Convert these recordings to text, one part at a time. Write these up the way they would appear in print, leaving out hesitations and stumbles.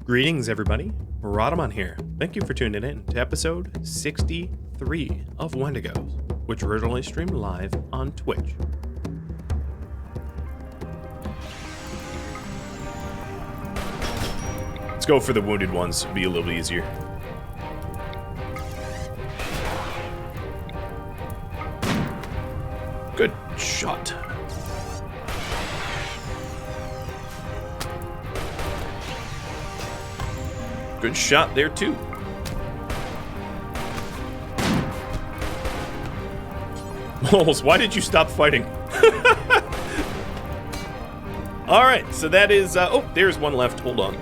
Greetings, everybody. Rhadamant here. Thank you for tuning in to episode 63 of Wendigos, which originally streamed live on Twitch. Let's go for the wounded ones. It'll be a little easier. Good shot. Good shot there, too. Moles, why did you stop fighting? Alright, so that is... oh, there's one left. Hold on.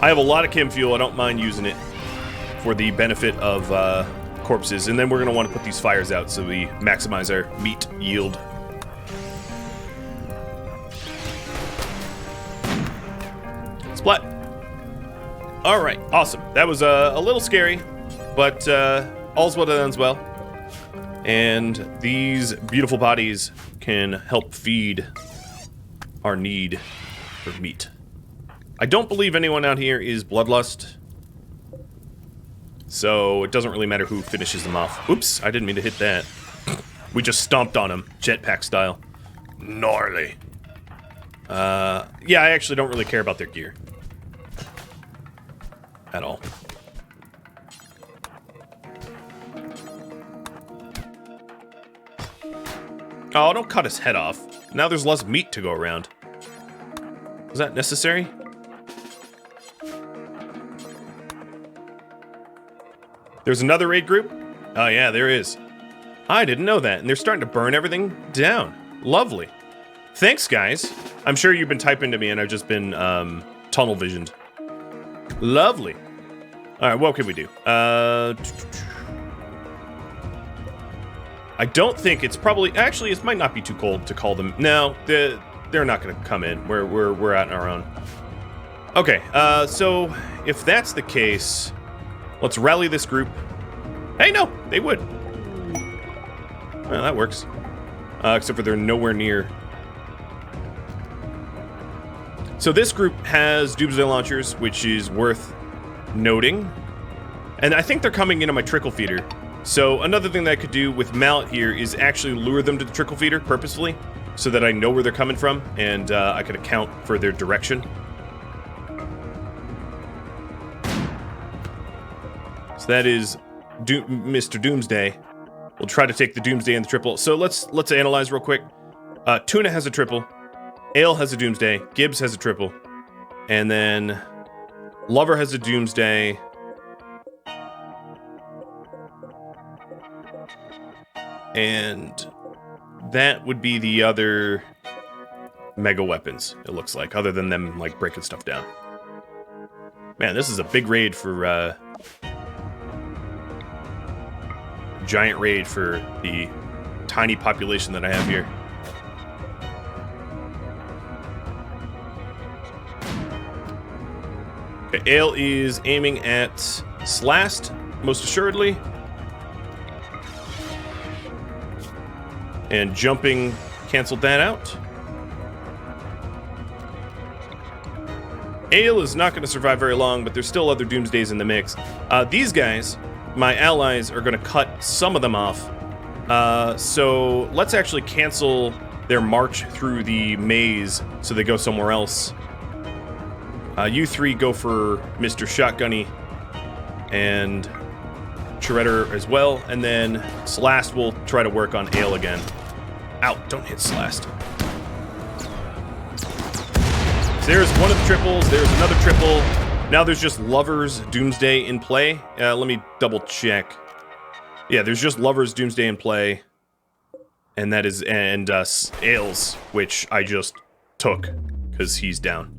I have a lot of chem fuel. I don't mind using it for the benefit of corpses. And then we're going to want to put these fires out so we maximize our meat yield. Splat. Alright, awesome. That was a little scary, but all's well that ends well. And these beautiful bodies can help feed our need for meat. I don't believe anyone out here is bloodlust, so it doesn't really matter who finishes them off. Oops, I didn't mean to hit that. We just stomped on him, jetpack style. Gnarly. Yeah, I actually don't really care about their gear. At all. Oh, don't cut his head off. Now there's less meat to go around. Was that necessary? There's another raid group? Oh yeah, there is. I didn't know that, and they're starting to burn everything down. Lovely. Thanks, guys. I'm sure you've been typing to me and I've just been tunnel visioned. Lovely. Alright, what can we do? I don't think it's probably... Actually, it might not be too cold to call them. No, they're not going to come in. We're out on our own. Okay, so if that's the case, let's rally this group. Hey, no, they would. Well, that works. Except for they're nowhere near... So this group has doomsday launchers, which is worth noting. And I think they're coming into my trickle feeder. So another thing that I could do with Mallet here is actually lure them to the trickle feeder purposefully, so that I know where they're coming from, and I could account for their direction. So that is Mr. Doomsday. We'll try to take the Doomsday and the triple. So let's analyze real quick. Tuna has a triple. Ale has a Doomsday, Gibbs has a triple, and then Lover has a Doomsday, and that would be the other mega weapons, it looks like, other than them, like, breaking stuff down. Man, this is a big raid for, giant raid for the tiny population that I have here. Okay, Ale is aiming at Slast, most assuredly. And jumping canceled that out. Ale is not going to survive very long, but there's still other Doomsdays in the mix. These guys, my allies, are going to cut some of them off. So let's actually cancel their march through the maze so they go somewhere else. You three go for Mr. Shotgunny and Shredder as well, and then Slast will try to work on Ale again. Ow, don't hit Slast. So there's one of the triples, there's another triple. Now there's just Lover's Doomsday in play. Let me double check. Yeah, there's just Lover's Doomsday in play. And that is, and Ale's, which I just took, because he's down.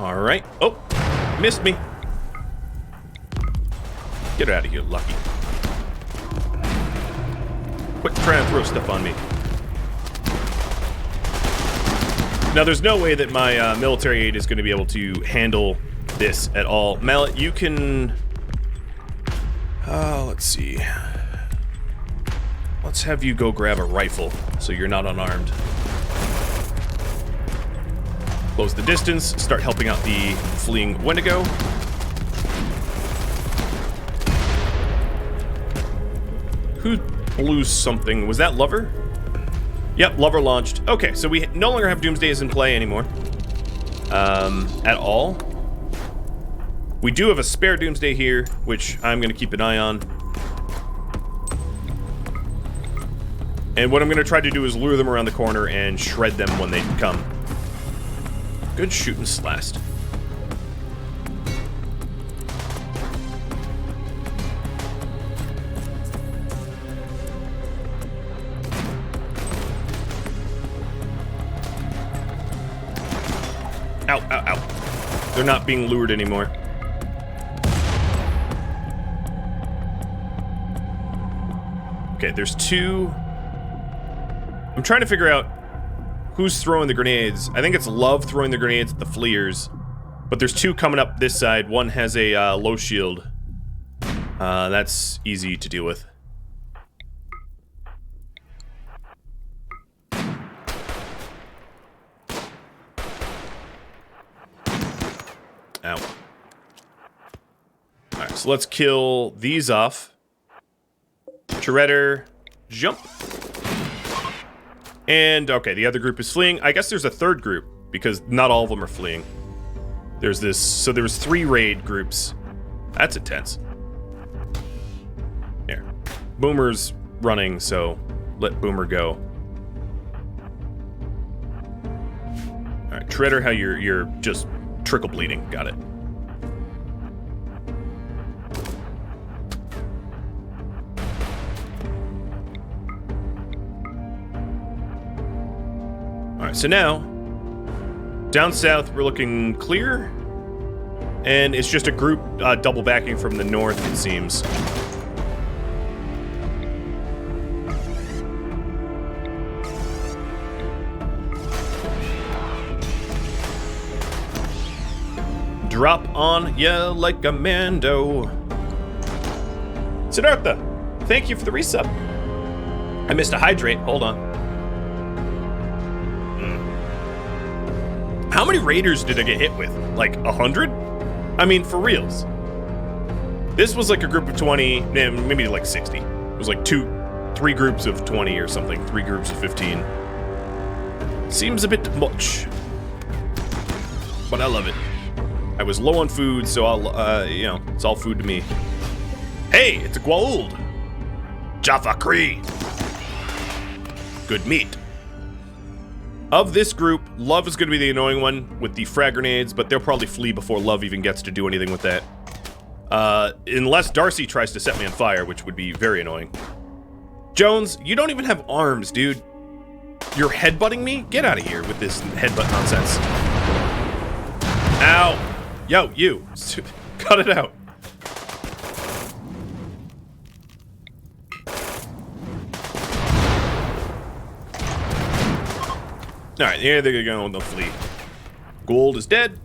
Alright. Oh, missed me. Get out of here, Lucky. Quit trying to throw stuff on me. Now, there's no way that my military aid is going to be able to handle this at all. Mallet, you can... Let's see. Let's have you go grab a rifle so you're not unarmed. Close the distance, start helping out the fleeing Wendigo. Who blew something? Was that Lover? Yep, Lover launched. Okay, so we no longer have Doomsdays in play anymore. At all. We do have a spare Doomsday here, which I'm going to keep an eye on. And what I'm going to try to do is lure them around the corner and shred them when they come. Good shooting, Slast. Ow, ow, ow. They're not being lured anymore. Okay, there's two. I'm trying to figure out who's throwing the grenades. I think it's Love throwing the grenades at the fleers. But there's two coming up this side. One has a low shield. That's easy to deal with. Ow. Alright, so let's kill these off. Shredder, jump. And, okay, the other group is fleeing. I guess there's a third group, because not all of them are fleeing. There's this, so there was 3 raid groups. That's intense. There. Boomer's running, so let Boomer go. Alright, Shredder, how you're just trickle bleeding. Got it. Alright, so now, down south we're looking clear, and it's just a group double backing from the north, it seems. Drop on ya like a Mando. Siddhartha, thank you for the resub. I missed a hydrate, hold on. How many raiders did I get hit with? Like 100? I mean, for reals. This was like a group of 20, maybe like 60. It was like 3 groups of 20 or something, 3 groups of 15. Seems a bit much, but I love it. I was low on food, so I'll, you know, it's all food to me. Hey, it's a Gwauld. Jaffa Cree. Good meat. Of this group, Love is going to be the annoying one with the frag grenades, but they'll probably flee before Love even gets to do anything with that. Unless Darcy tries to set me on fire, which would be very annoying. Jones, you don't even have arms, dude. You're headbutting me? Get out of here with this headbutt nonsense. Ow. Yo, you. Cut it out. Alright, here they're going to flee. Gould is dead.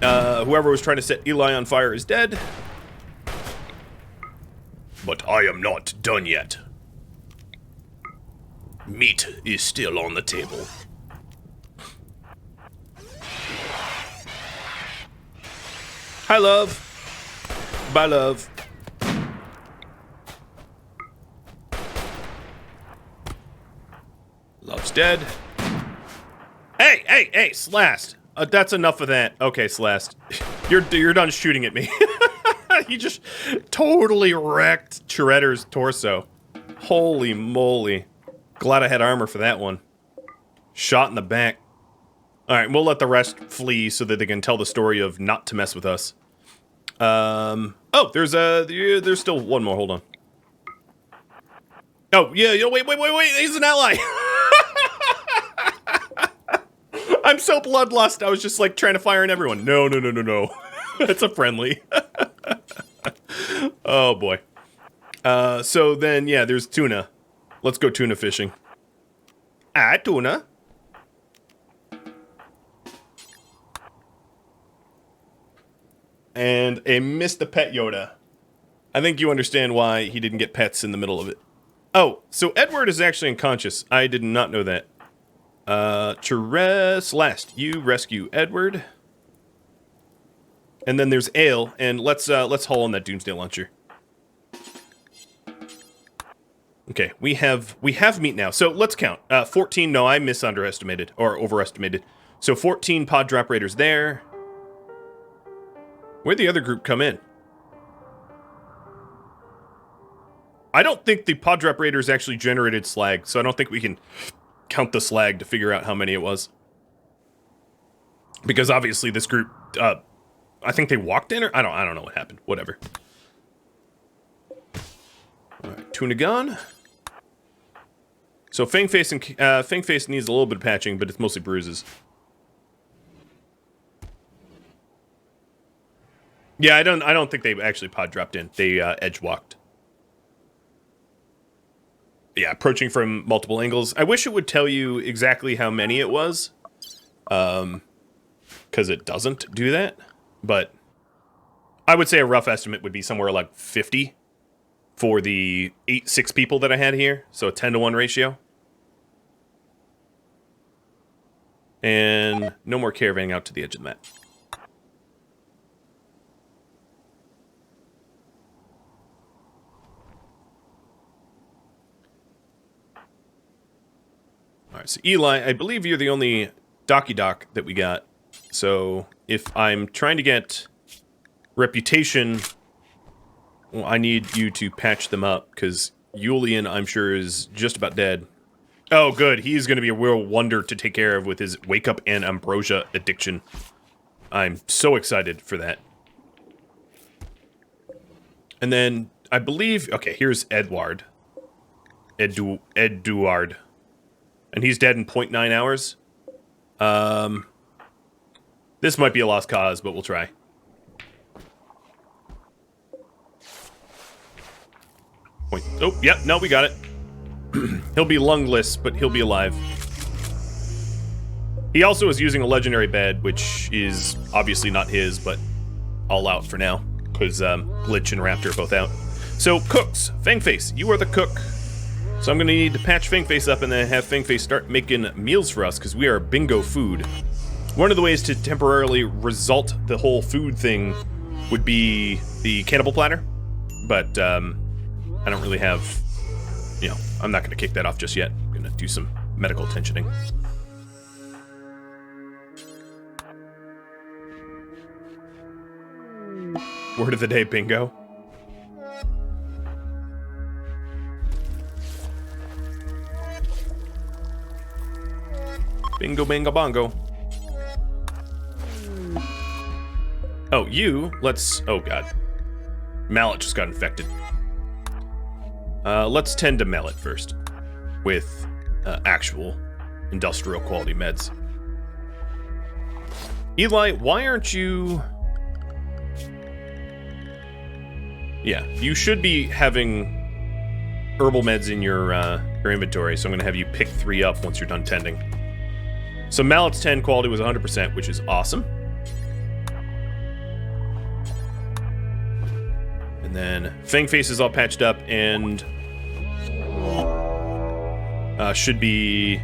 Whoever was trying to set Eli on fire is dead. But I am not done yet. Meat is still on the table. Hi, Love. Bye, Love. Love's dead. Hey, Slast. That's enough of that. Okay, Slast. You're done shooting at me. You just totally wrecked Shredder's torso. Holy moly. Glad I had armor for that one. Shot in the back. Alright, we'll let the rest flee so that they can tell the story of not to mess with us. Oh, there's still one more, hold on. Oh, yeah, wait, he's an ally! I'm so bloodlust, I was just like trying to fire in everyone. No. It's a friendly. Oh boy. So then, yeah, there's tuna. Let's go tuna fishing. Tuna. And a Mr. Pet Yoda. I think you understand why he didn't get pets in the middle of it. Oh, so Edward is actually unconscious. I did not know that. Celeste, you rescue Edward. And then there's Ale, and let's haul on that Doomsday Launcher. Okay, we have meat now. So let's count. 14, no, I misunderestimated, or overestimated. So 14 pod drop raiders there. Where'd the other group come in? I don't think the pod drop raiders actually generated slag, so I don't think we can count the slag to figure out how many it was. Because obviously this group, I think they walked in, or I don't know what happened. Whatever. All right, tuna gone. So Fangface and Fangface needs a little bit of patching, but it's mostly bruises. Yeah, I don't think they actually pod dropped in. They edge walked. Yeah, approaching from multiple angles. I wish it would tell you exactly how many it was, because it doesn't do that. But I would say a rough estimate would be somewhere like 50 for the 6 people that I had here. So a 10-to-1 ratio. And no more caravanning out to the edge of the map. All right, so Eli, I believe you're the only Docky Doc that we got. So if I'm trying to get reputation, well, I need you to patch them up, because Julian, I'm sure, is just about dead. Oh, good. He's going to be a real wonder to take care of with his wake up and ambrosia addiction. I'm so excited for that. And then I believe, okay, here's Edward. Eduard. And he's dead in 0.9 hours. This might be a lost cause, but we'll try. Oh, yep, no, we got it. He'll be lungless, but he'll be alive. He also is using a legendary bed, which is obviously not his, but all out for now, because Glitch and Raptor are both out. So, cooks. Fangface, you are the cook. So I'm going to need to patch Fangface up and then have Fangface start making meals for us, because we are bingo food. One of the ways to temporarily result the whole food thing would be the cannibal platter, but I don't really have, you know, I'm not going to kick that off just yet. I'm going to do some medical tensioning. Word of the day, bingo. Bingo, bango, bongo. Oh, oh god. Mallet just got infected. Let's tend to Mallet first. With actual industrial quality meds. Eli, why aren't you... Yeah, you should be having herbal meds in your inventory, so I'm going to have you pick 3 up once you're done tending. So Mallet's 10 quality was 100%, which is awesome. And then Fangface is all patched up and should be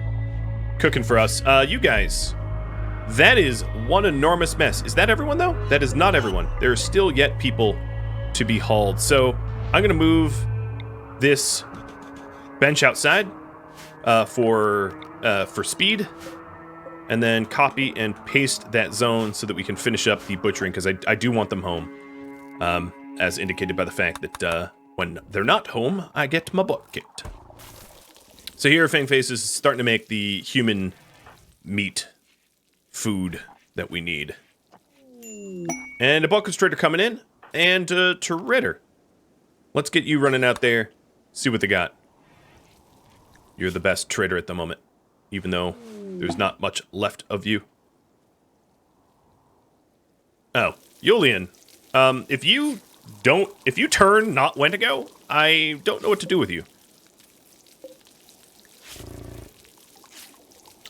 cooking for us. You guys, that is one enormous mess. Is that everyone, though? That is not everyone. There are still yet people to be hauled. So I'm going to move this bench outside for speed. And then copy and paste that zone so that we can finish up the butchering, because I do want them home. As indicated by the fact that when they're not home, I get my butt kicked. So here Fangface is starting to make the human meat food that we need. And a bulk constrictor coming in, and Territter. Let's get you running out there, see what they got. You're the best trader at the moment, even though there's not much left of you. Oh, Julian. If you turn not Wendigo, I don't know what to do with you.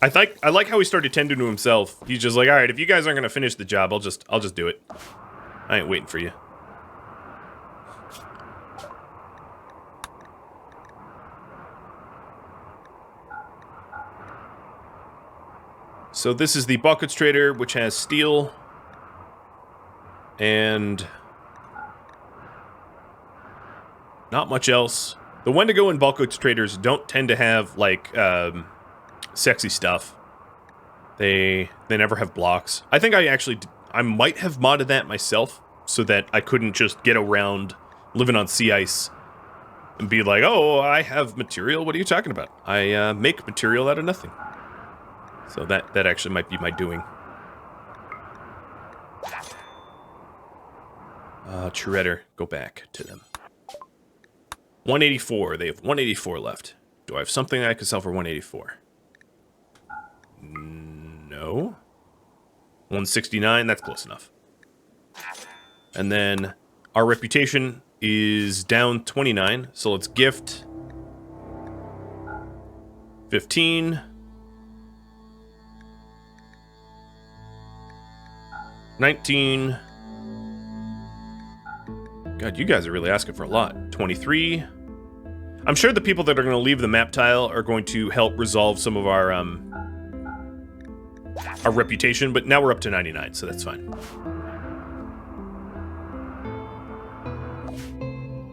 I like how he started tending to himself. He's just like, all right, if you guys aren't gonna finish the job, I'll just do it. I ain't waiting for you. So this is the bulk goods trader, which has steel and not much else. The Wendigo and bulk goods traders don't tend to have like sexy stuff. They never have blocks. I think I might have modded that myself so that I couldn't just get around living on sea ice and be like, oh, I have material. What are you talking about? I make material out of nothing. So that actually might be my doing. Shredder, go back to them. 184. They have 184 left. Do I have something I could sell for 184? No. 169, that's close enough. And then our reputation is down 29, so let's gift 15. 19. God, you guys are really asking for a lot. 23. I'm sure the people that are going to leave the map tile are going to help resolve some of our reputation, but now we're up to 99, so that's fine.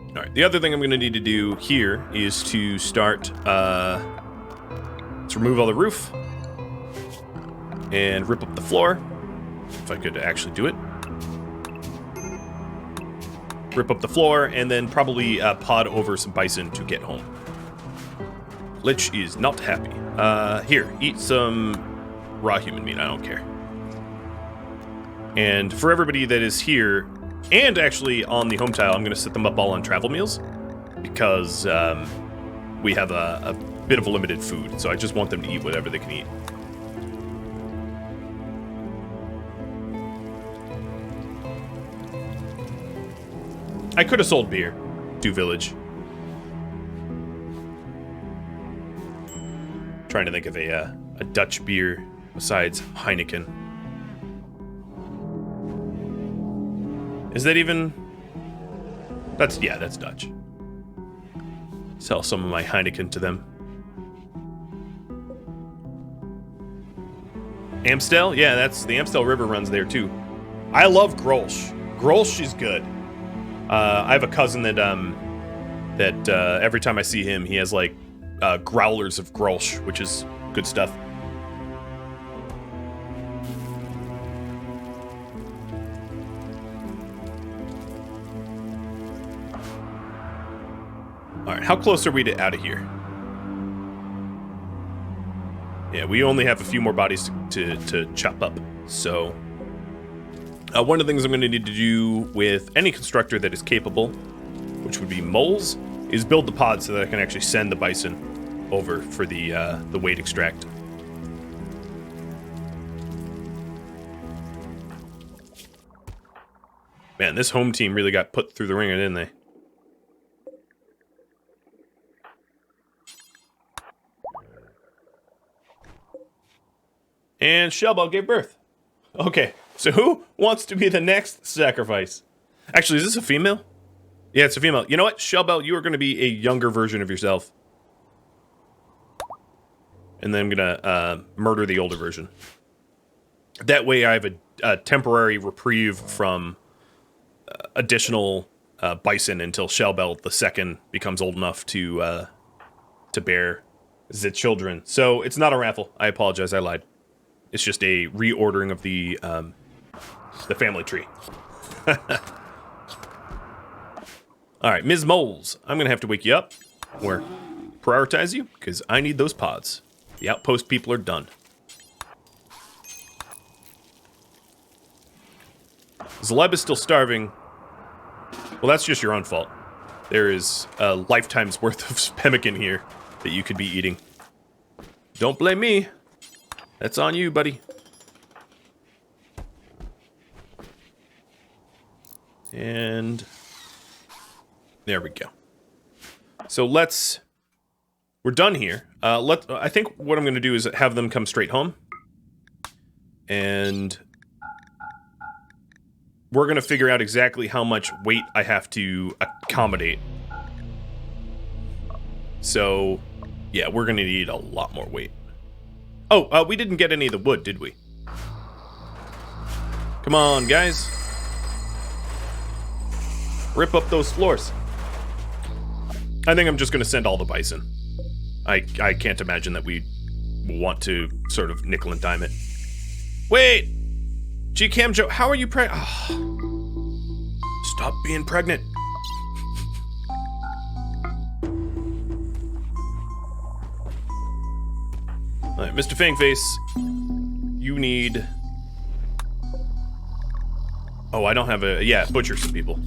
All right, the other thing I'm going to need to do here is to start, let's remove all the roof and rip up the floor, if I could actually do it. Rip up the floor, and then probably pod over some bison to get home. Lich is not happy. Here, eat some raw human meat, I don't care. And for everybody that is here, and actually on the home tile, I'm going to set them up all on travel meals, because we have a bit of a limited food, so I just want them to eat whatever they can eat. I could have sold beer to Village. Trying to think of a Dutch beer besides Heineken. Is that even... That's Dutch. Sell some of my Heineken to them. Amstel? Yeah, that's the Amstel River runs there too. I love Grolsch. Grolsch is good. I have a cousin that every time I see him, he has like growlers of Grolsch, which is good stuff. All right, how close are we to out of here? Yeah, we only have a few more bodies to chop up, so... one of the things I'm going to need to do with any constructor that is capable, which would be moles, is build the pod so that I can actually send the bison over for the weight extract. Man, this home team really got put through the ringer, didn't they? And Shellbell gave birth. Okay. So who wants to be the next sacrifice? Actually, is this a female? Yeah, it's a female. You know what? Shellbell, you are going to be a younger version of yourself. And then I'm going to murder the older version. That way I have a temporary reprieve from additional bison until Shellbell the second becomes old enough to bear the children. So it's not a raffle. I apologize. I lied. It's just a reordering of the family tree. All right, Ms. Moles, I'm going to have to wake you up or prioritize you because I need those pods. The outpost people are done. Zaleb is still starving. Well, that's just your own fault. There is a lifetime's worth of pemmican here that you could be eating. Don't blame me. That's on you, buddy. And there we go. So we're done here. I think what I'm going to do is have them come straight home. And we're going to figure out exactly how much weight I have to accommodate. So, yeah, we're going to need a lot more weight. Oh, we didn't get any of the wood, did we? Come on, guys. Rip up those floors. I think I'm just going to send all the bison. I can't imagine that we want to sort of nickel and dime it. Wait! G-Cam Joe, how are you pregnant? Oh. Stop being pregnant. Alright, Mr. Fangface, you need... Oh, I don't have a... Yeah, butcher some people.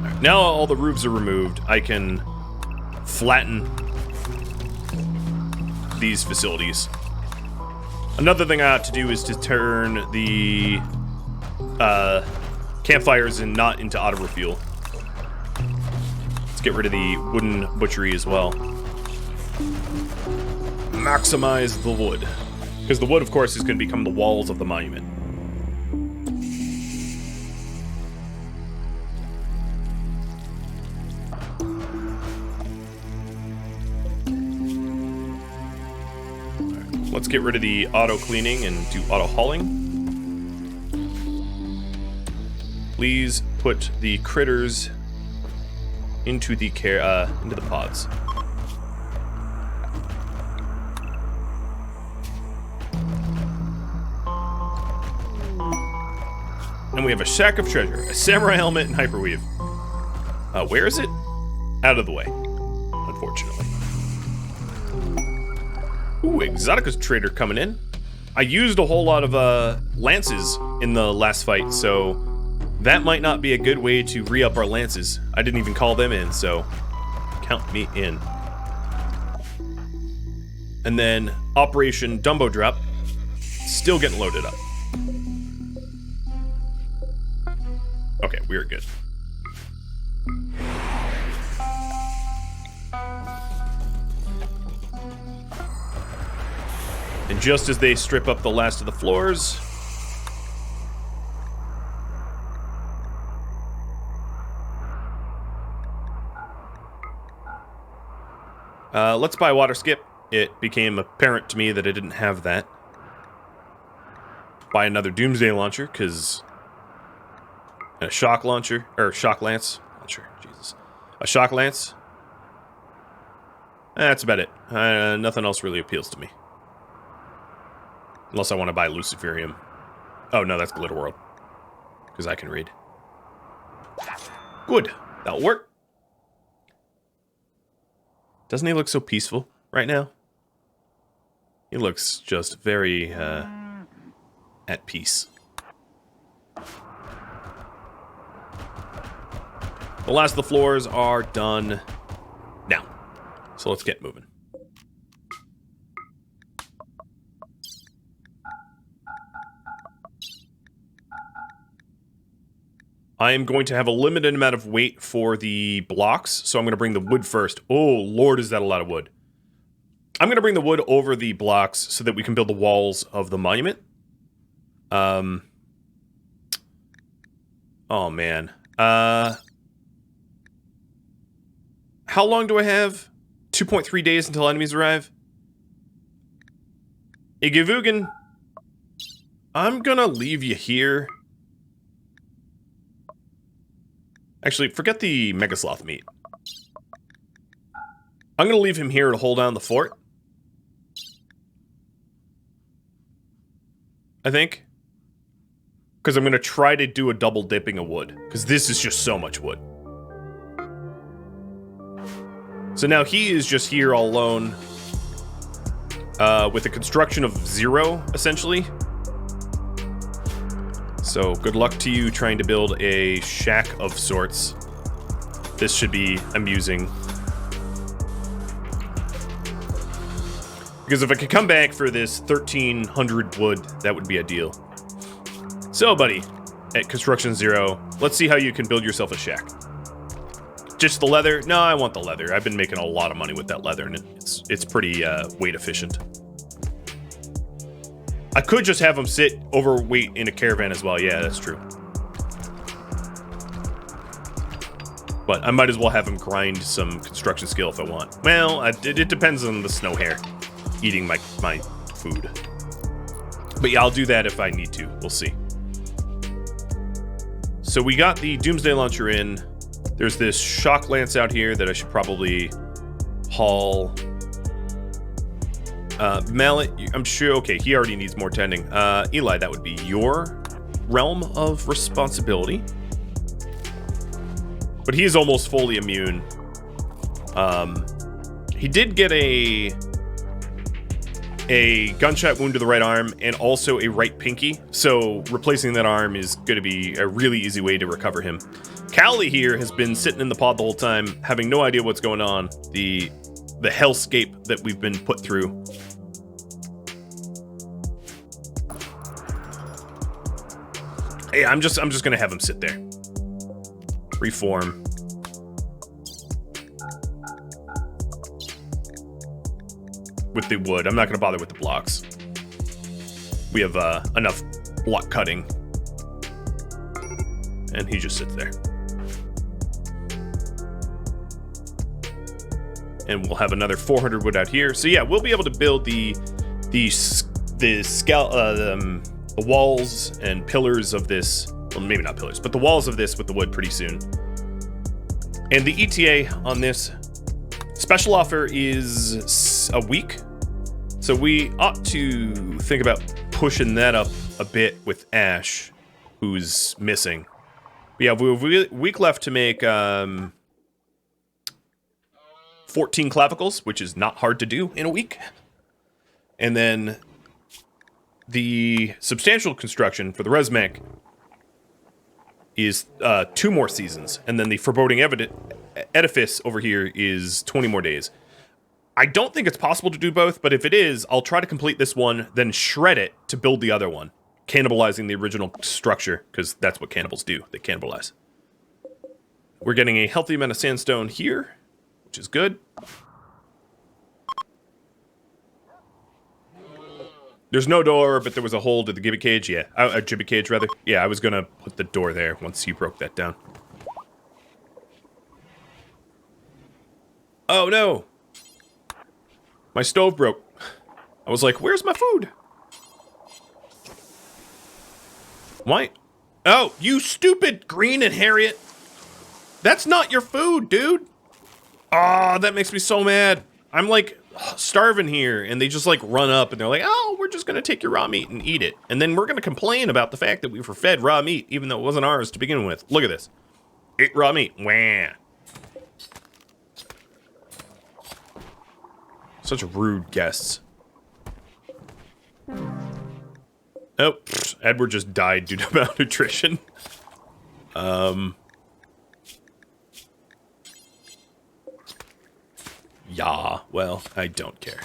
Right, now all the roofs are removed. I can flatten these facilities. Another thing I ought to do is to turn the campfires not into auto refuel. Let's get rid of the wooden butchery as well. Maximize the wood. Because the wood, of course, is going to become the walls of the monument. Right, let's get rid of the auto cleaning and do auto hauling. Please put the critters into the pods. And we have a shack of treasure, a samurai helmet, and hyperweave. Where is it? Out of the way, unfortunately. Ooh, Exoticus trader coming in. I used a whole lot of lances in the last fight, so that might not be a good way to re-up our lances. I didn't even call them in, so count me in. And then Operation Dumbo Drop, still getting loaded up. Okay, we're good. And just as they strip up the last of the floors, let's buy water skip. It became apparent to me that I didn't have that. Buy another Doomsday launcher, because... a shock launcher, or shock lance. Launcher, Jesus. A shock lance. That's about it. Nothing else really appeals to me. Unless I want to buy Luciferium. Oh, no, that's Glitter World. Because I can read. Good. That'll work. Doesn't he look so peaceful right now? He looks just very, at peace. The last of the floors are done now. So let's get moving. I am going to have a limited amount of weight for the blocks, so I'm going to bring the wood first. Oh, Lord, is that a lot of wood. I'm going to bring the wood over the blocks so that we can build the walls of the monument. Oh, man. How long do I have? 2.3 days until enemies arrive? Igivugan, I'm gonna leave you here. Actually, forget the Megasloth meat. I'm gonna leave him here to hold down the fort. I think. Because I'm gonna try to do a double dipping of wood. Because this is just so much wood. So now he is just here all alone. With a construction of 0, essentially. So, good luck to you trying to build a shack of sorts. This should be amusing. Because if I could come back for this 1,300 wood, that would be ideal. So, buddy, at Construction 0, let's see how you can build yourself a shack. Just the leather? No, I want the leather. I've been making a lot of money with that leather, and it's pretty weight efficient. I could just have them sit overweight in a caravan as well. Yeah, that's true. But I might as well have him grind some construction skill if I want. Well, it depends on the snow hare eating my food. But yeah, I'll do that if I need to. We'll see. So we got the Doomsday Launcher in. There's this Shock Lance out here that I should probably haul. Mallet, I'm sure, okay, he already needs more tending. Eli, that would be your realm of responsibility. But he is almost fully immune. He did get a gunshot wound to the right arm and also a right pinky, so replacing that arm is going to be a really easy way to recover him. Cowley here has been sitting in the pod the whole time, having no idea what's going on. The hellscape that we've been put through. Hey, I'm just gonna have him sit there. Reform. With the wood. I'm not gonna bother with the blocks. We have enough block cutting. And he just sits there. And we'll have another 400 wood out here. So yeah, we'll be able to build the walls and pillars of this. Well, maybe not pillars, but the walls of this with the wood pretty soon. And the ETA on this special offer is a week. So we ought to think about pushing that up a bit with Ash, who's missing. We have a week left to make 14 clavicles, which is not hard to do in a week. And then the substantial construction for the Resmech is 2 more seasons. And then the foreboding edifice over here is 20 more days. I don't think it's possible to do both, but if it is, I'll try to complete this one, then shred it to build the other one, cannibalizing the original structure, because that's what cannibals do. They cannibalize. We're getting a healthy amount of sandstone here, which is good. There's no door, but there was a hole to the gibbet cage. Yeah, a gibbet cage, rather. Yeah, I was going to put the door there once you broke that down. Oh, no. My stove broke. I was like, where's my food? Why? Oh, you stupid Green and Harriet. That's not your food, dude. Oh, that makes me so mad. I'm like starving here, and they just like run up and they're like, oh, we're just gonna take your raw meat and eat it. And then we're gonna complain about the fact that we were fed raw meat, even though it wasn't ours to begin with. Look at this. Eat raw meat. Wah. Such rude guests. Oh, Edward just died due to malnutrition. Yeah, well, I don't care.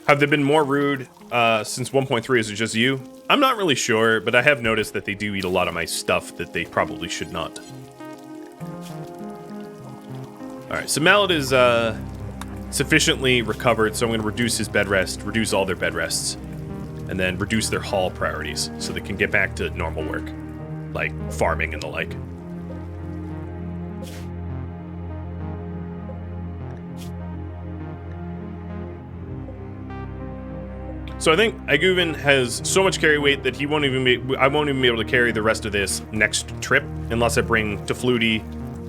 Have they been more rude since 1.3? Is it just you? I'm not really sure, but I have noticed that they do eat a lot of my stuff that they probably should not. Alright, so Mallet is sufficiently recovered, so I'm going to reduce his bed rest, reduce all their bed rests, and then reduce their haul priorities so they can get back to normal work, like farming and the like. So I think Aguvin has so much carry weight that I won't even be able to carry the rest of this next trip unless I bring Tefluti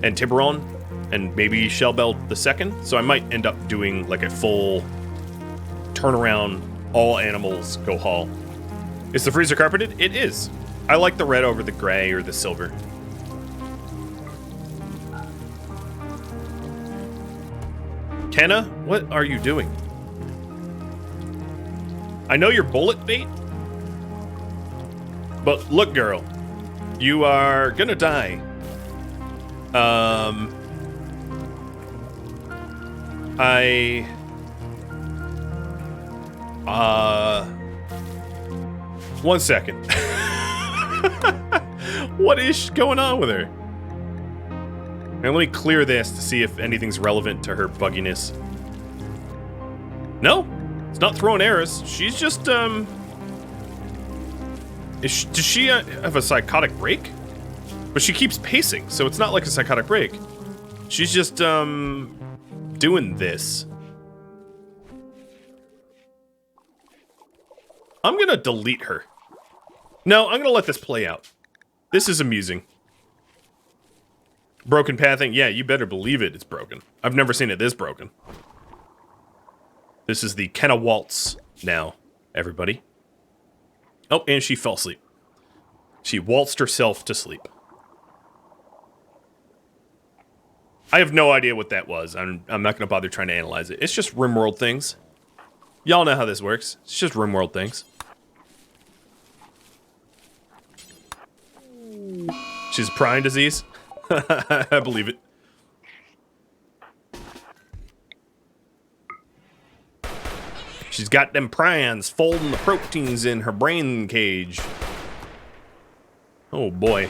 and Tiburon and maybe Shellbelt the second. So I might end up doing like a full turnaround, all animals go haul. Is the freezer carpeted? It is. I like the red over the gray or the silver. Kenna, what are you doing? I know you're bullet bait, but look, girl, you are gonna die. One second. What is going on with her? Now let me clear this to see if anything's relevant to her bugginess. No? It's not throwing errors. She's just, does she have a psychotic break? But she keeps pacing, so it's not like a psychotic break. She's just, doing this. I'm gonna delete her. No, I'm gonna let this play out. This is amusing. Broken pathing? Yeah, you better believe it, it's broken. I've never seen it this broken. This is the Kenna Waltz now, everybody. Oh, and she fell asleep. She waltzed herself to sleep. I have no idea what that was. I'm not going to bother trying to analyze it. It's just RimWorld things. Y'all know how this works. It's just RimWorld things. She's prying disease? I believe it. She's got them prions folding the proteins in her brain cage. Oh boy.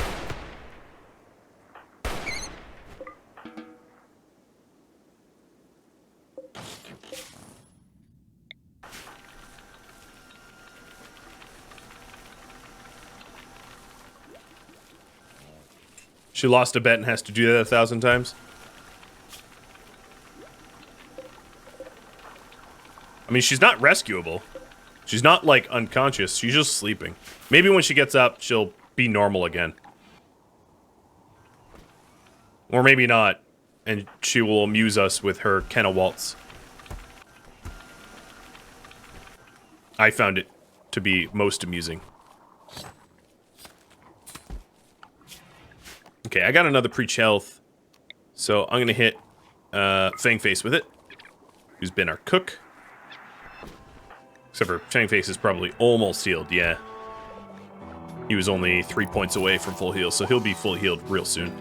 She lost a bet and has to do that 1,000 times. I mean, she's not rescuable. She's not, like, unconscious. She's just sleeping. Maybe when she gets up, she'll be normal again. Or maybe not. And she will amuse us with her Kenna Waltz. I found it to be most amusing. Okay, I got another preach health. So I'm going to hit Fangface with it. Who's been our cook. Except for Fangface is probably almost healed, yeah. He was only 3 points away from full heal, so he'll be full healed real soon.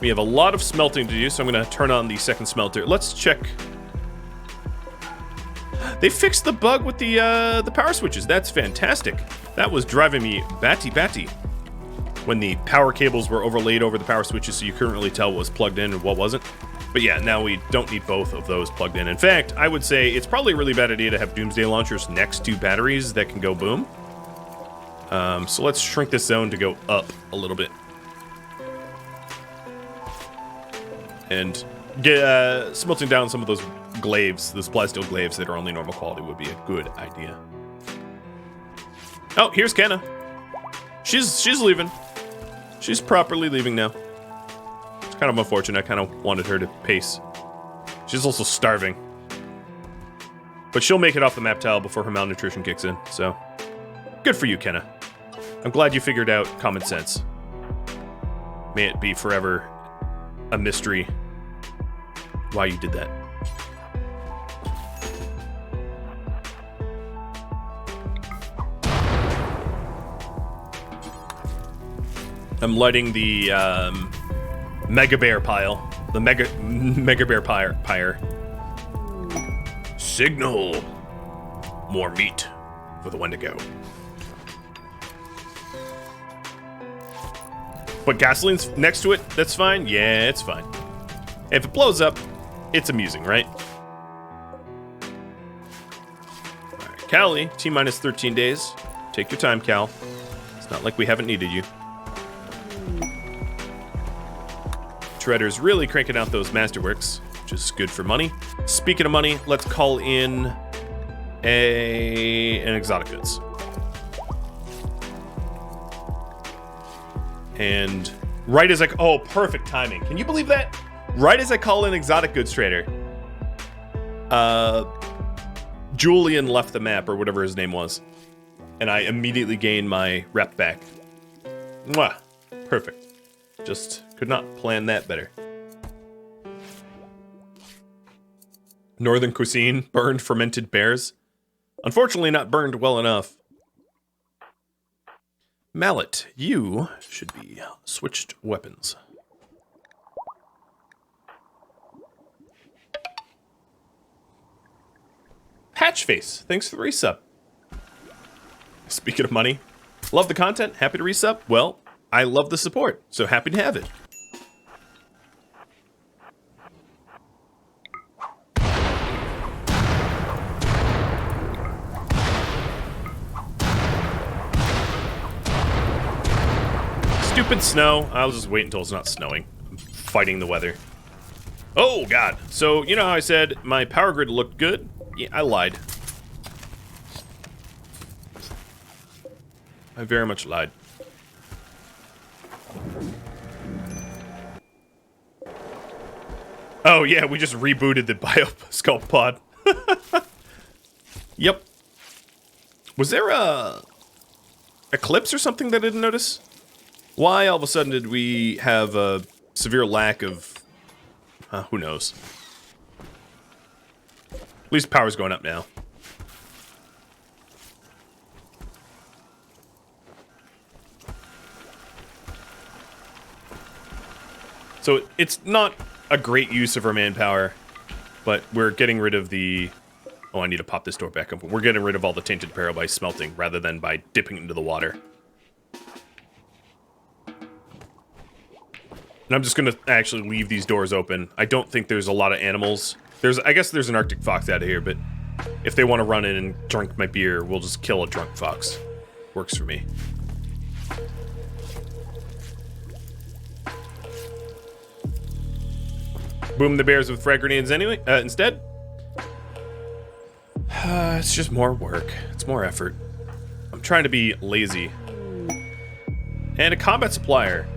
We have a lot of smelting to do, so I'm going to turn on the second smelter. Let's check. They fixed the bug with the power switches. That's fantastic. That was driving me batty-batty. When the power cables were overlaid over the power switches, so you couldn't really tell what was plugged in and what wasn't. But yeah, now we don't need both of those plugged in. In fact, I would say it's probably a really bad idea to have Doomsday launchers next to batteries that can go boom. So let's shrink this zone to go up a little bit. And get, smelting down some of those glaives, those plasteel glaives that are only normal quality would be a good idea. Oh, here's Kenna. She's leaving. She's properly leaving now. It's kind of unfortunate. I kind of wanted her to pace. She's also starving. But she'll make it off the map tile before her malnutrition kicks in, so... Good for you, Kenna. I'm glad you figured out common sense. May it be forever a mystery why you did that. I'm lighting the Mega Bear pile. The Mega Bear pyre. Signal. More meat for the Wendigo. But gasoline's next to it, that's fine? Yeah, it's fine. If it blows up, it's amusing, right? Alright, Callie, T-minus 13 days. Take your time, Cal. It's not like we haven't needed you. Shredder's really cranking out those masterworks, which is good for money. Speaking of money, let's call in an exotic goods. And right as oh, perfect timing. Can you believe that? Right as I call in exotic goods trader, Julian left the map, or whatever his name was. And I immediately gained my rep back. Mwah. Perfect. Just could not plan that better. Northern cuisine, burned fermented bears. Unfortunately not burned well enough. Mallet, you should be switched weapons. Patchface, thanks for the resub. Speaking of money, love the content, happy to resub. Well, I love the support, so happy to have it. Stupid snow. I'll just wait until it's not snowing. I'm fighting the weather. Oh, God. So, you know how I said my power grid looked good? Yeah, I lied. I very much lied. Oh, yeah, we just rebooted the Biosculpt pod. Yep. Was there a eclipse or something that I didn't notice? Why all of a sudden did we have a severe lack of... who knows? At least power's going up now. So it's not a great use of our manpower, but we're getting rid of the... Oh, I need to pop this door back open. We're getting rid of all the tainted peril by smelting, rather than by dipping into the water. And I'm just gonna actually leave these doors open. I don't think there's a lot of animals. I guess there's an Arctic fox out of here, but if they want to run in and drink my beer, we'll just kill a drunk fox. Works for me. Boom the bears with frag grenades anyway, instead. It's just more work. It's more effort. I'm trying to be lazy. And a combat supplier.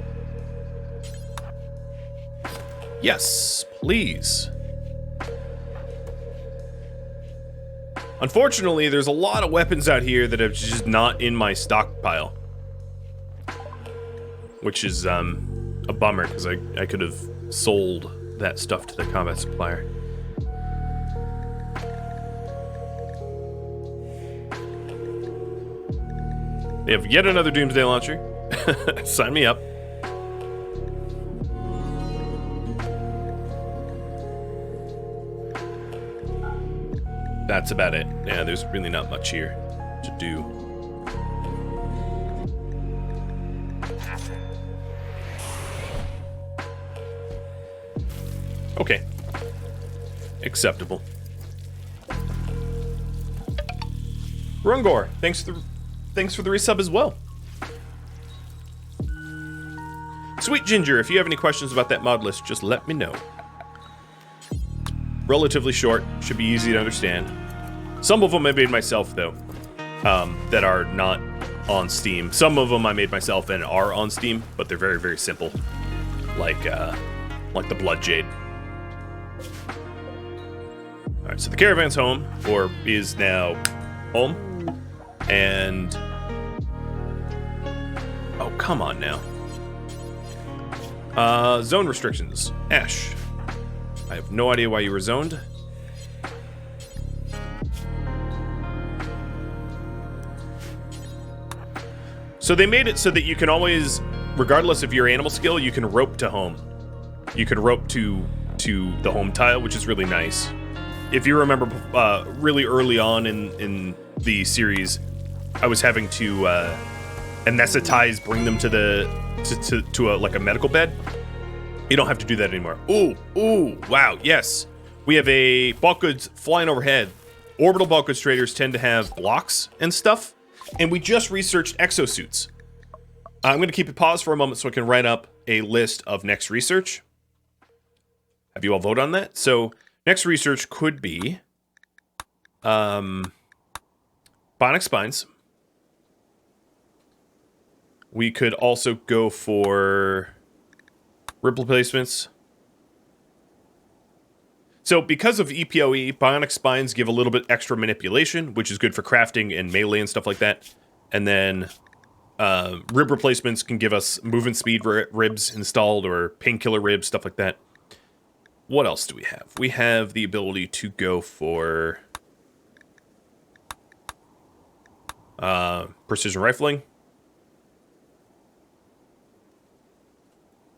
Yes, please. Unfortunately, there's a lot of weapons out here that are just not in my stockpile. Which is a bummer, because I could have sold that stuff to the combat supplier. They have yet another Doomsday Launcher. Sign me up. That's about it. Yeah, there's really not much here to do. Okay. Acceptable. Rungor, thanks for the resub as well. Sweet Ginger, if you have any questions about that mod list, just let me know. Relatively short, should be easy to understand. Some of them I made myself, though, that are not on Steam. Some of them I made myself and are on Steam, but they're very, very simple. Like the Blood Jade. Alright, so the caravan's home, or is now home. And... oh, come on now. Zone restrictions. Ash. I have no idea why you were zoned. So they made it so that you can always, regardless of your animal skill, you can rope to home. You can rope to the home tile, which is really nice. If you remember, really early on in the series, I was having to anesthetize, bring them to like a medical bed. You don't have to do that anymore. Ooh, wow, yes. We have a bulk goods flying overhead. Orbital bulk goods traders tend to have blocks and stuff. And we just researched exosuits. I'm going to keep it paused for a moment so I can write up a list of next research. Have you all voted on that? So, next research could be bionic spines. We could also go for rib replacements. So because of EPOE, bionic spines give a little bit extra manipulation, which is good for crafting and melee and stuff like that. And then rib replacements can give us movement speed ribs installed, or painkiller ribs, stuff like that. What else do we have? We have the ability to go for precision rifling.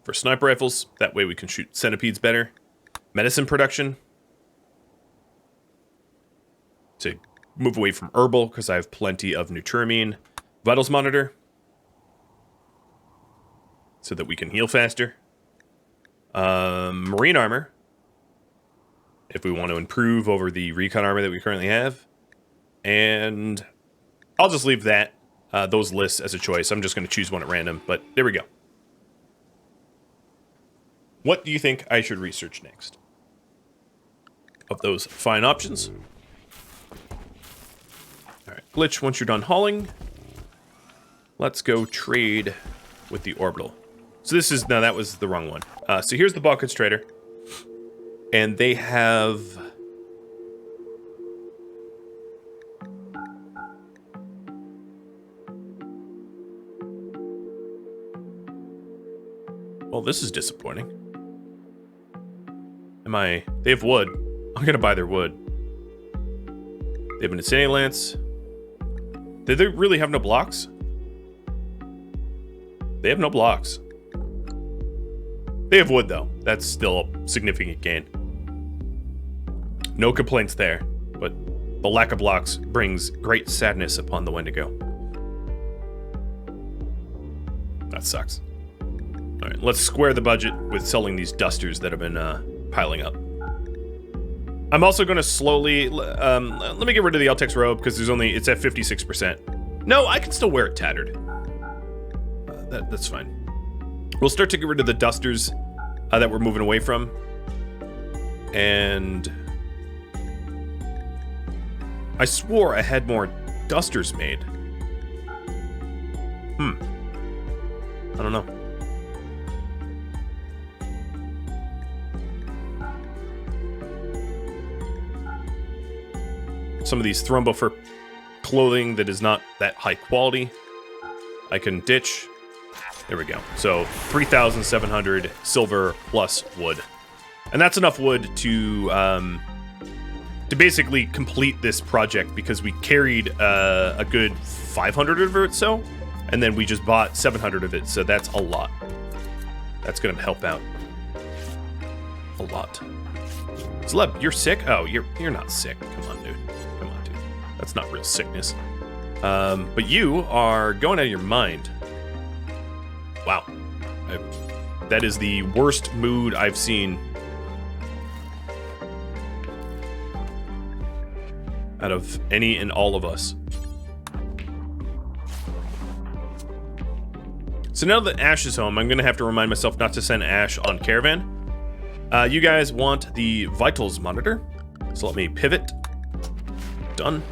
For sniper rifles, that way we can shoot centipedes better. Medicine production. To move away from herbal, because I have plenty of nutramine. Vitals monitor. So that we can heal faster. Marine armor. If we want to improve over the recon armor that we currently have. And I'll just leave those lists as a choice. I'm just going to choose one at random, but there we go. What do you think I should research next? Of those fine options. Alright, Glitch, once you're done hauling, let's go trade with the orbital. So this is, no, that was the wrong one. So here's the Buckets Trader. And they have... Well, this is disappointing. They have wood. I'm gonna buy their wood. They have an Insanity Lance. Did they really have no blocks? They have no blocks. They have wood, though. That's still a significant gain. No complaints there, but the lack of blocks brings great sadness upon the Wendigo. That sucks. Alright, let's square the budget with selling these dusters that have been piling up. I'm also going to slowly... let me get rid of the Eltex robe, because it's at 56%. No, I can still wear it tattered. That's fine. We'll start to get rid of the dusters that we're moving away from. And... I swore I had more dusters made. I don't know. Some of these Thrumbo for clothing that is not that high quality, I can ditch. There we go. So 3,700 silver plus wood, and that's enough wood to basically complete this project, because we carried a good 500 of it, and then we just bought 700 of it. So that's a lot. That's gonna help out a lot. Zleb, you're sick? Oh, you're not sick. Come on, dude. Come on, dude. That's not real sickness. But you are going out of your mind. Wow. That is the worst mood I've seen out of any and all of us. So now that Ash is home, I'm going to have to remind myself not to send Ash on Caravan. You guys want the Vitals monitor, so let me pivot. Done.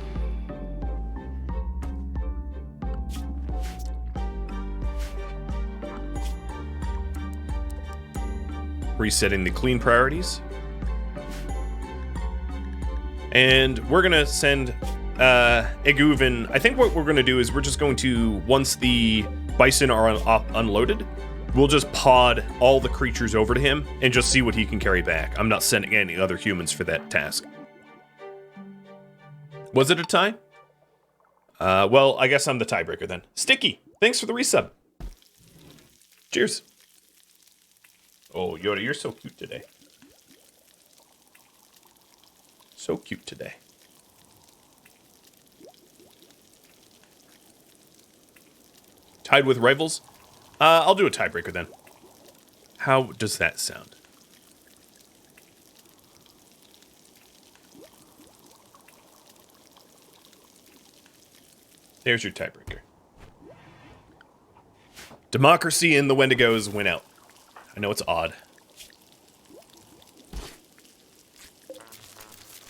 Resetting the clean priorities. And we're going to send Eguven. I think what we're going to do is we're just going to, once the bison are unloaded, we'll just pod all the creatures over to him and just see what he can carry back. I'm not sending any other humans for that task. Was it a tie? Well, I guess I'm the tiebreaker then. Sticky, thanks for the resub. Cheers. Oh, Yoda, you're so cute today. So cute today. Tied with rivals? I'll do a tiebreaker then. How does that sound? There's your tiebreaker. Democracy and the Wendigos win out. I know it's odd.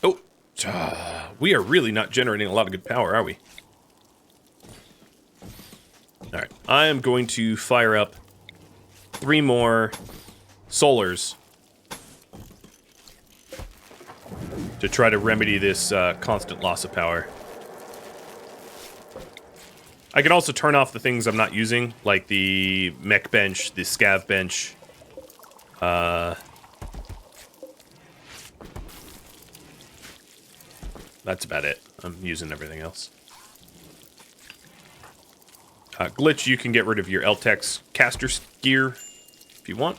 Oh, we are really not generating a lot of good power, are we? Alright, I am going to fire up 3 more solars to try to remedy this constant loss of power. I can also turn off the things I'm not using, like the mech bench, the scav bench. That's about it. I'm using everything else. Glitch, you can get rid of your Eltex caster gear if you want.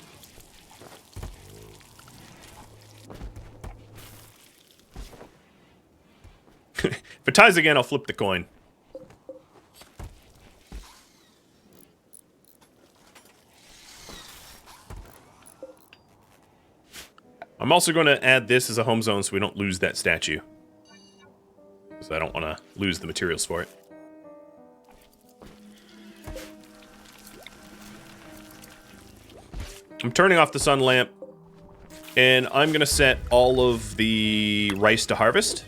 If it ties again, I'll flip the coin. I'm also going to add this as a home zone so we don't lose that statue. Because I don't want to lose the materials for it. I'm turning off the sun lamp, and I'm going to set all of the rice to harvest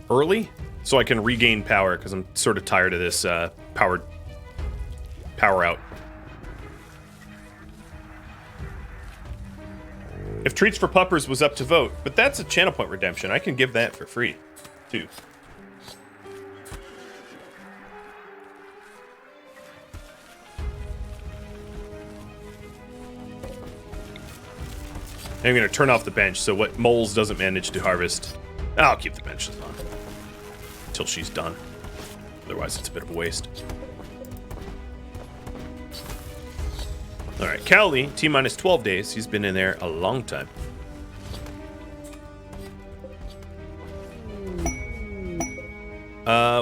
early so I can regain power, because I'm sort of tired of this power out. If Treats for Puppers was up to vote, but that's a channel point redemption. I can give that for free, too. I'm going to turn off the bench so what Moles doesn't manage to harvest. I'll keep the benches on until she's done. Otherwise, it's a bit of a waste. All right, Cowley, T-minus 12 days. He's been in there a long time.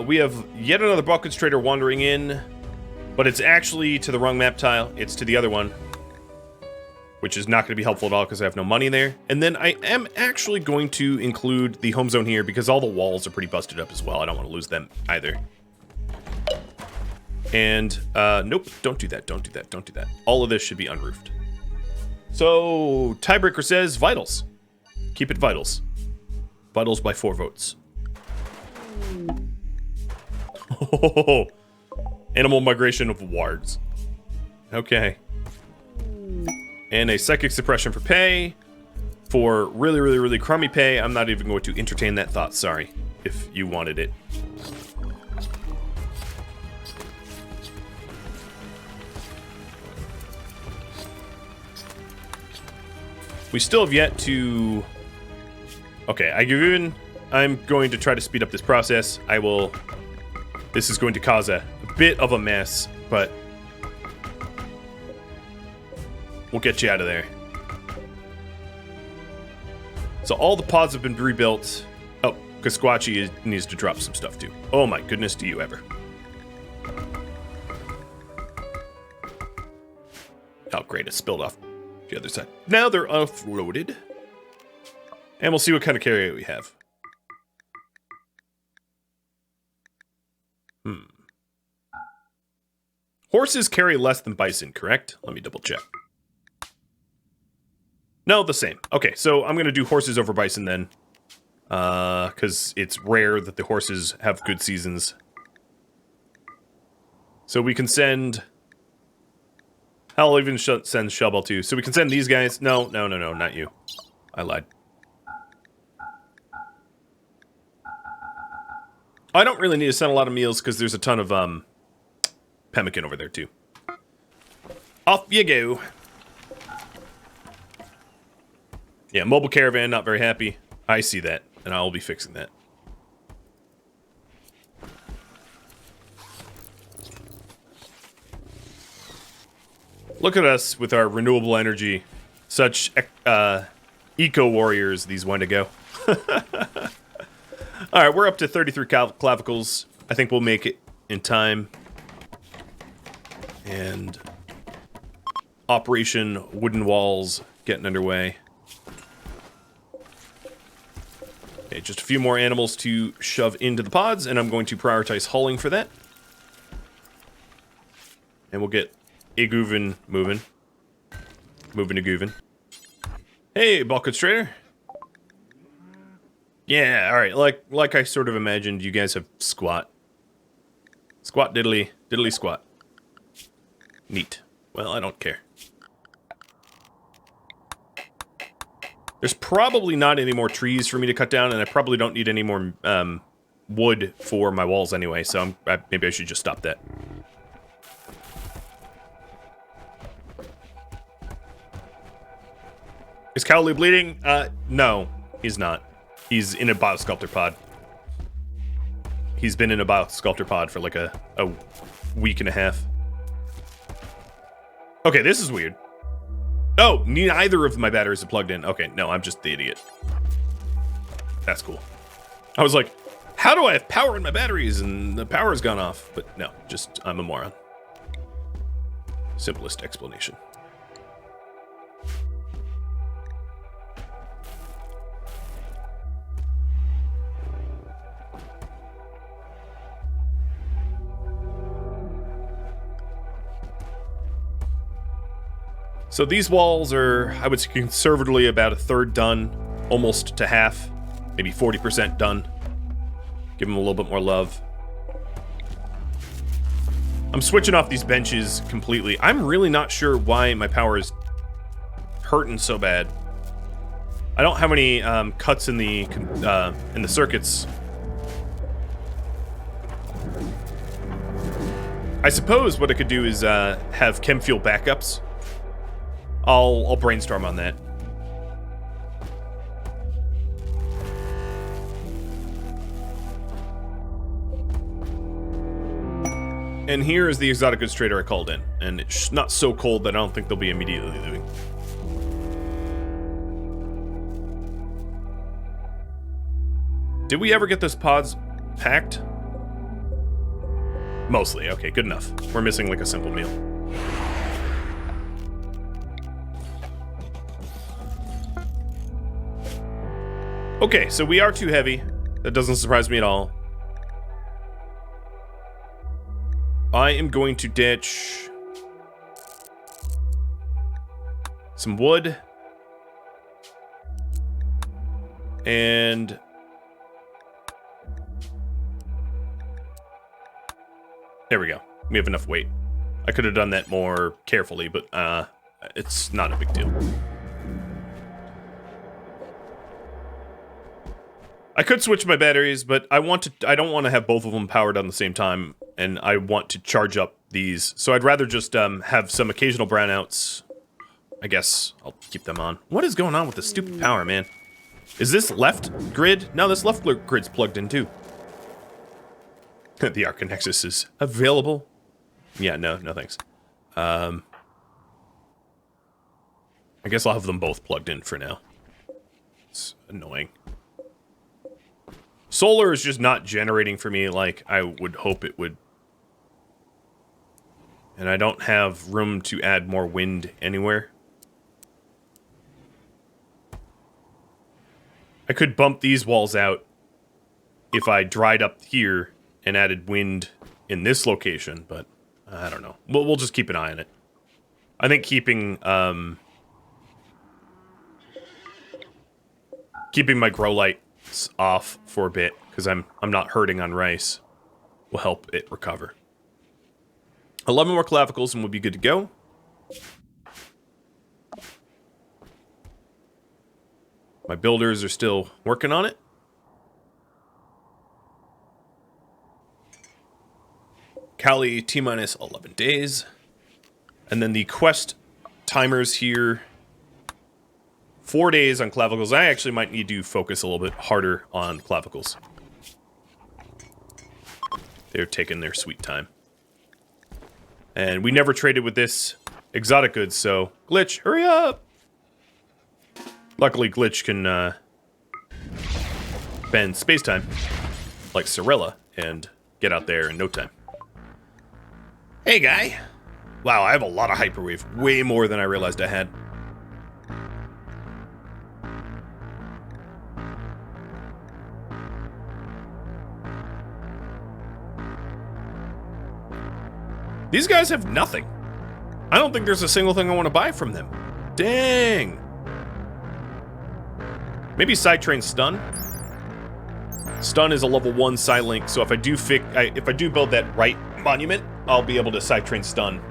We have yet another buckets trader wandering in, but it's actually to the wrong map tile. It's to the other one, which is not going to be helpful at all because I have no money there. And then I am actually going to include the home zone here because all the walls are pretty busted up as well. I don't want to lose them either. And, nope, don't do that, don't do that, don't do that. All of this should be unroofed. So, Tiebreaker says Vitals. Keep it Vitals. Vitals by 4 votes. Oh, animal migration of wards. Okay. And a psychic suppression for pay. For really, really, really crummy pay. I'm not even going to entertain that thought, sorry, if you wanted it. We still have yet to... Okay, I'm going to try to speed up this process. This is going to cause a bit of a mess, but we'll get you out of there. So all the pods have been rebuilt. Oh, because Squatchy needs to drop some stuff too. Oh my goodness, do you ever. Oh great, it spilled off the other side. Now they're off-roaded. And we'll see what kind of carrier we have. Horses carry less than bison, correct? Let me double check. No, the same. Okay, so I'm going to do horses over bison then. Because it's rare that the horses have good seasons. So we can send... I'll even send Shellbell too. So we can send these guys. No, not you. I lied. I don't really need to send a lot of meals because there's a ton of pemmican over there too. Off you go. Yeah, mobile caravan, not very happy. I see that, and I'll be fixing that. Look at us with our renewable energy. Such eco-warriors, these Wendigo. Alright, we're up to 33 clavicles. I think we'll make it in time. And Operation Wooden Walls getting underway. Okay, just a few more animals to shove into the pods, and I'm going to prioritize hauling for that. And we'll get Iguvin moving. Moving to Guvin. Hey, Buckets Trader. Yeah, alright, like I sort of imagined, you guys have squat. Squat diddly, diddly squat. Neat. Well, I don't care. There's probably not any more trees for me to cut down, and I probably don't need any more wood for my walls anyway, so maybe I should just stop that. Is Cowley bleeding? No, he's not. He's in a biosculptor pod. He's been in a biosculptor pod for like a week and a half. Okay, this is weird. Oh, neither of my batteries are plugged in. Okay, no, I'm just the idiot. That's cool. I was like, how do I have power in my batteries and the power's gone off? But no, just I'm a moron. Simplest explanation. So these walls are, I would say, conservatively about a third done, almost to half, maybe 40% done. Give them a little bit more love. I'm switching off these benches completely. I'm really not sure why my power is hurting so bad. I don't have any cuts in the circuits. I suppose what I could do is have chem fuel backups. I'll brainstorm on that. And here is the exotic goods trader I called in, and it's not so cold that I don't think they'll be immediately leaving. Did we ever get those pods packed? Mostly. Okay, good enough. We're missing like a simple meal. Okay, so we are too heavy. That doesn't surprise me at all. I am going to ditch some wood and there we go. We have enough weight. I could have done that more carefully, but it's not a big deal. I could switch my batteries, but I don't want to have both of them powered on the same time, and I want to charge up these. So I'd rather just have some occasional brownouts. I guess I'll keep them on. What is going on with the stupid power, man? Is this left grid? No, this left grid's plugged in too. The Arcanexus is available. Yeah, no thanks. I guess I'll have them both plugged in for now. It's annoying. Solar is just not generating for me like I would hope it would. And I don't have room to add more wind anywhere. I could bump these walls out if I dried up here and added wind in this location, but I don't know. We'll just keep an eye on it. I think keeping my grow lights off for a bit, because I'm not hurting on rice, will help it recover. 11 more clavicles and we'll be good to go. My builders are still working on it. Kali T-minus 11 days. And then the quest timers here. 4 days on clavicles. I actually might need to focus a little bit harder on clavicles. They're taking their sweet time. And we never traded with this exotic goods, so Glitch, hurry up! Luckily, Glitch can bend space-time like Sorella and get out there in no time. Hey, guy! Wow, I have a lot of hyperwave. Way more than I realized I had. These guys have nothing. I don't think there's a single thing I want to buy from them. Dang! Maybe Sidetrain Stun? Stun is a level 1 Psylink, so if I do build that right monument, I'll be able to Sidetrain Stun.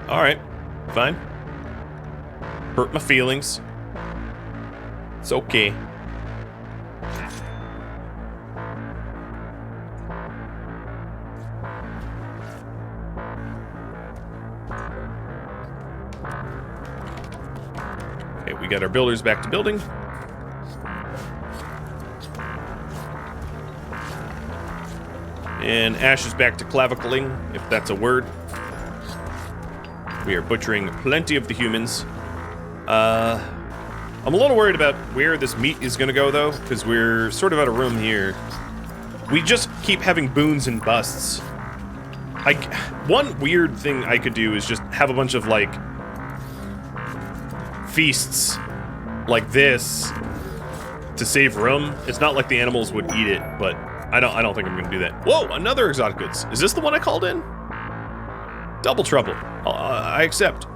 Alright, fine. Hurt my feelings. It's okay. Okay, we got our builders back to building. And Ash is back to clavicling, if that's a word. We are butchering plenty of the humans. I'm a little worried about where this meat is going to go, though, because we're sort of out of room here. We just keep having boons and busts. One weird thing I could do is just have a bunch of, like, feasts like this to save room. It's not like the animals would eat it, but I don't think I'm gonna do that. Whoa, another exotic goods. Is this the one I called in? Double trouble. I accept.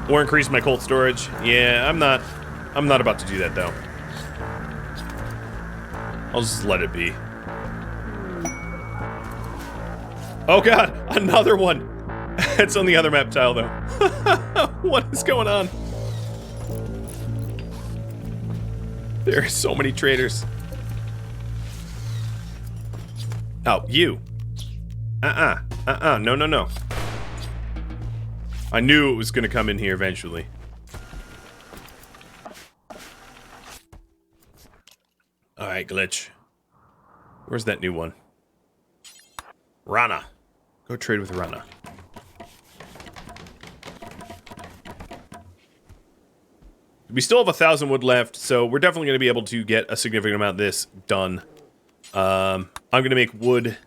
Or increase my cold storage. Yeah, I'm not about to do that though. I'll just let it be. Oh god, another one. It's on the other map tile though. What is going on? There are so many traders. Oh, you. No. I knew it was gonna come in here eventually. Alright, glitch. Where's that new one? Rana. Go trade with Rana. We still have 1,000 wood left, so we're definitely going to be able to get a significant amount of this done. I'm going to make wood.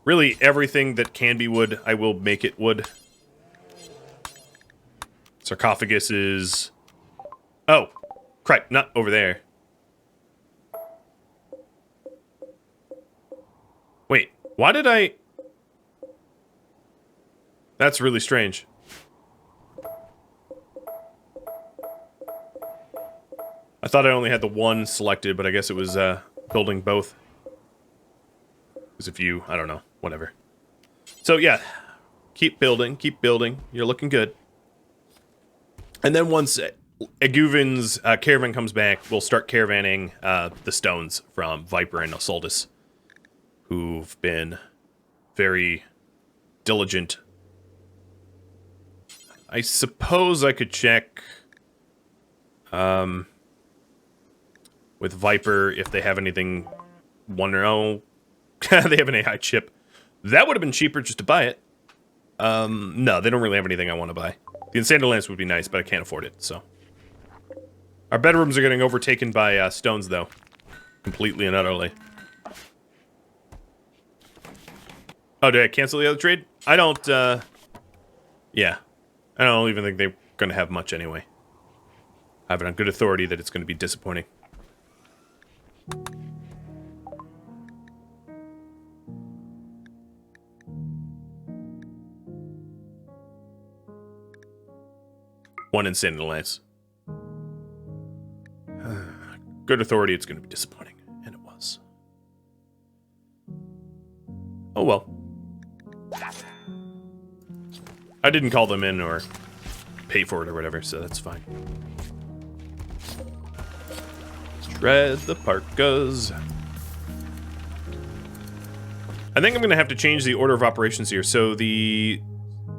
Really, everything that can be wood, I will make it wood. Sarcophagus is... Oh, crap, not over there. Wait, why did I... That's really strange. I thought I only had the one selected, but I guess it was building both. There's a few, I don't know, whatever. So yeah, keep building, you're looking good. And then once Aguvin's caravan comes back, we'll start caravanning the stones from Viper and Osaldus, who've been very diligent. I suppose I could check with Viper if they have anything. Oh, they have an AI chip. That would have been cheaper just to buy it. No, they don't really have anything I want to buy. The Enchanted Lance would be nice, but I can't afford it, so. Our bedrooms are getting overtaken by stones, though. Completely and utterly. Oh, did I cancel the other trade? I don't, yeah. I don't even think they're going to have much anyway. I have it on good authority that it's going to be disappointing. One Enchanted Lance. Good authority, it's going to be disappointing. And it was. Oh well. I didn't call them in or pay for it or whatever, so that's fine. Shred the parkas. I think I'm going to have to change the order of operations here. So the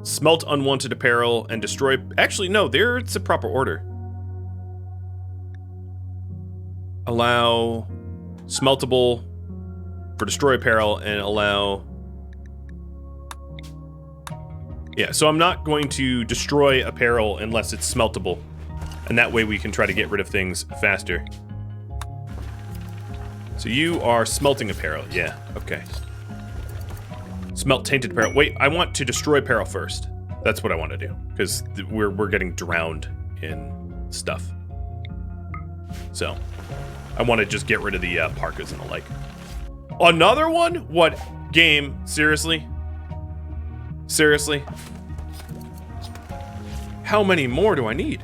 smelt unwanted apparel and destroy... Actually, no, it's a proper order. Allow smeltable for destroy apparel and allow... Yeah, so I'm not going to destroy apparel unless it's smeltable. And that way we can try to get rid of things faster. So you are smelting apparel. Yeah, okay. Smelt tainted apparel. Wait, I want to destroy apparel first. That's what I want to do. Because we're getting drowned in stuff. So, I want to just get rid of the parkas and the like. Another one? What? Game? Seriously? Seriously? How many more do I need?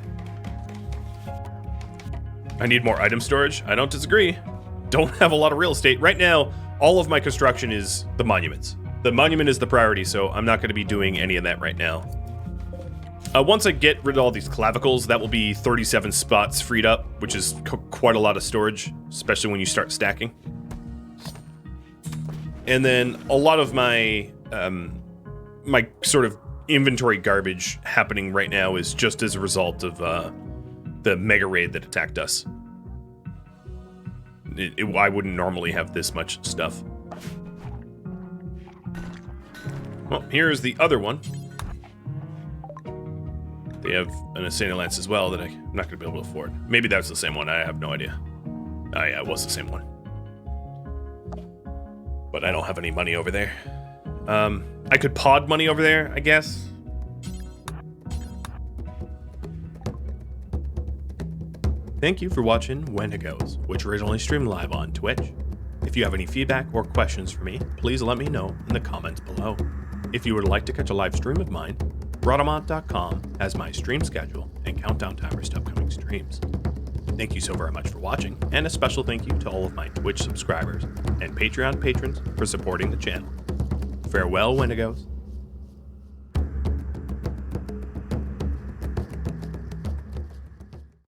I need more item storage. I don't disagree. Don't have a lot of real estate. Right now, all of my construction is the monuments. The monument is the priority, so I'm not going to be doing any of that right now. Once I get rid of all these clavicles, that will be 37 spots freed up, which is quite a lot of storage, especially when you start stacking. And then a lot of my my sort of inventory garbage happening right now is just as a result of the mega raid that attacked us. I wouldn't normally have this much stuff. Well, here's the other one. They have an Enchanted Lance as well that I'm not going to be able to afford. Maybe that's the same one. I have no idea. Oh yeah, it was the same one. But I don't have any money over there. I could pod money over there, I guess. Thank you for watching Wendigos, which originally streamed live on Twitch. If you have any feedback or questions for me, please let me know in the comments below. If you would like to catch a live stream of mine, Rhadamant.com has my stream schedule and countdown timers to upcoming streams. Thank you so very much for watching, and a special thank you to all of my Twitch subscribers and Patreon patrons for supporting the channel. Farewell, Wendigos.